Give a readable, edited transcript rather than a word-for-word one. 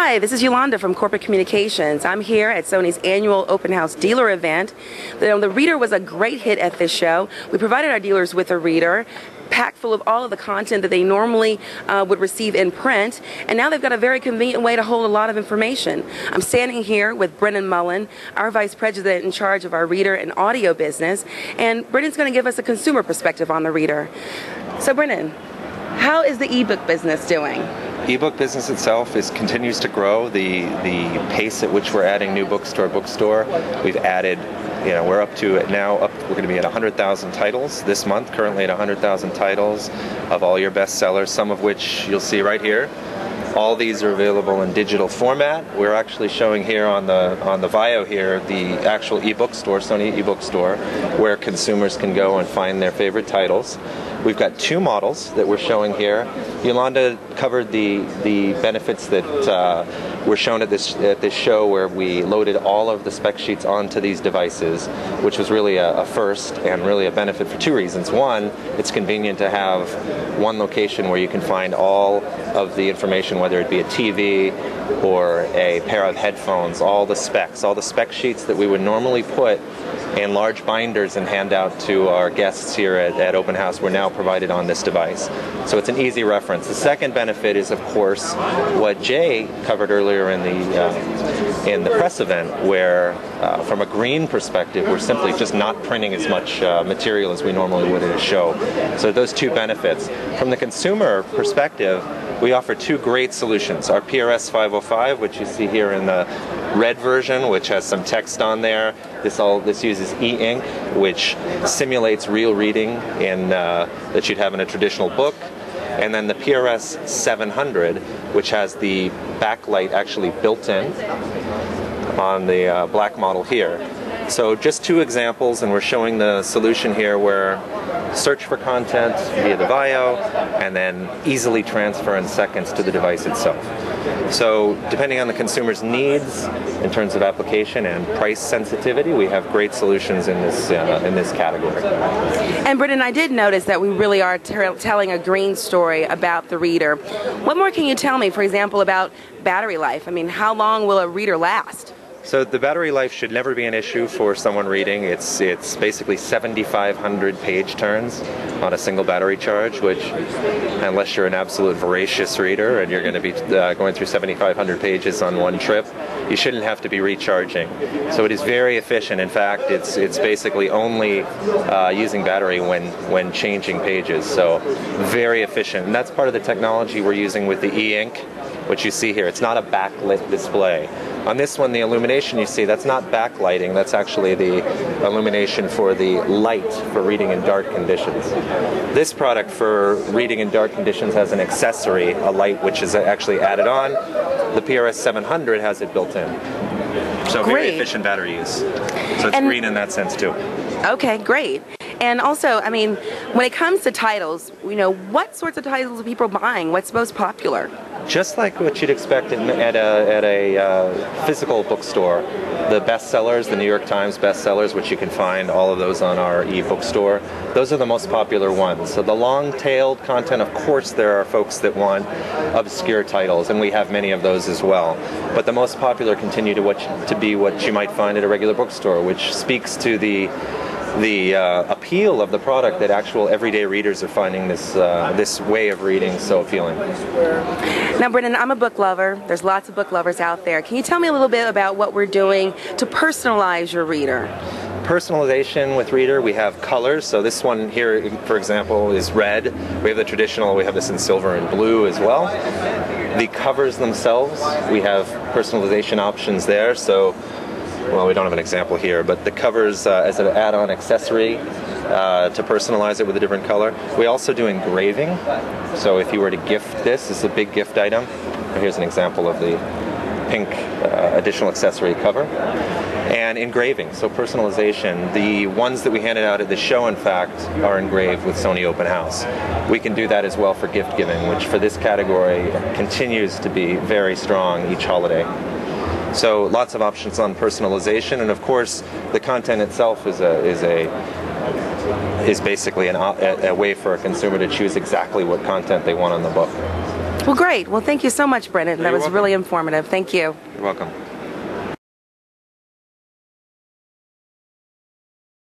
Hi, this is Yolanda from Corporate Communications. I'm here at Sony's annual open house dealer event. The Reader was a great hit at this show. We provided our dealers with a reader packed full of all of the content that they normally would receive in print, and now they've got a very convenient way to hold a lot of information. I'm standing here with Brennan Mullin, our Vice President in charge of our reader and audio business, and Brennan's going to give us a consumer perspective on the reader. So Brennan, how is the ebook business doing? Ebook business itself continues to grow. The pace at which we're adding new books to our bookstore, we've added, we're up to it now. We're going to be at 100,000 titles this month. Bio at 100,000 titles of all your bestsellers, some of which you'll see right here. All these are available in digital format. We're actually showing here on the Bio here the actual ebook store, Sony ebook store, where consumers can go and find their favorite titles. We've got two models that we're showing here. Yolanda covered the benefits that were shown at this show, where we loaded all of the spec sheets onto these devices, which was really a first and really a benefit for two reasons. One, it's convenient to have one location where you can find all of the information, whether it be a TV or a pair of headphones, all the spec sheets that we would normally put in large binders and hand out to our guests here at Open House were now provided on this device. So it's an easy reference. The second benefit is, of course, what Jay covered earlier in the press event, where from a green perspective, we're simply just not printing as much material as we normally would at a show. So those two benefits. From the consumer perspective, we offer two great solutions. Our PRS 505, which you see here in the red version, which has some text on there. This uses e-ink, which simulates real reading that you'd have in a traditional book. And then the PRS 700, which has the backlight actually built in on the black model here. So just two examples, and we're showing the solution here where search for content via the Bio and then easily transfer in seconds to the device itself. So depending on the consumer's needs in terms of application and price sensitivity, we have great solutions in this category. And Brennan, I did notice that we really are telling a green story about the reader. What more can you tell me, for example, about battery life? I mean, how long will a reader last? So the battery life should never be an issue for someone reading. It's basically 7,500 page turns on a single battery charge, which, unless you're an absolute voracious reader and you're going to be going through 7,500 pages on one trip, you shouldn't have to be recharging. So it is very efficient. In fact, it's basically only using battery when changing pages. So very efficient. And that's part of the technology we're using with the e-ink, which you see here. It's not a backlit display. On this one, the illumination you see, that's not backlighting, that's actually the illumination for the light for reading in dark conditions. This product for reading in dark conditions has an accessory, a light which is actually added on. The PRS 700 has it built in. So very efficient battery use. So it's green in that sense too. Okay, great. And also, I mean, when it comes to titles, what sorts of titles are people buying? What's most popular? Just like what you'd expect at a physical bookstore. The bestsellers, the New York Times bestsellers, which you can find all of those on our e-bookstore, those are the most popular ones. So the long-tailed content, of course, there are folks that want obscure titles, and we have many of those as well. But the most popular continue to be what you might find at a regular bookstore, which speaks to the appeal of the product that actual everyday readers are finding this way of reading so appealing. Now, Brennan, I'm a book lover. There's lots of book lovers out there. Can you tell me a little bit about what we're doing to personalize your reader? Personalization with Reader, we have colors. So this one here, for example, is red. We have the traditional, we have this in silver and blue as well. The covers themselves, we have personalization options there. So, well, we don't have an example here, but the covers as an add-on accessory to personalize it with a different color. We also do engraving. So if you were to gift this is a big gift item. Here's an example of the pink additional accessory cover. And engraving, so personalization. The ones that we handed out at the show, in fact, are engraved with Sony Open House. We can do that as well for gift giving, which for this category continues to be very strong each holiday. So lots of options on personalization, and of course the content itself is basically a way for a consumer to choose exactly what content they want on the book. Well, great. Well, thank you so much, Brennan. That was welcome. really informative. Thank you. You're welcome.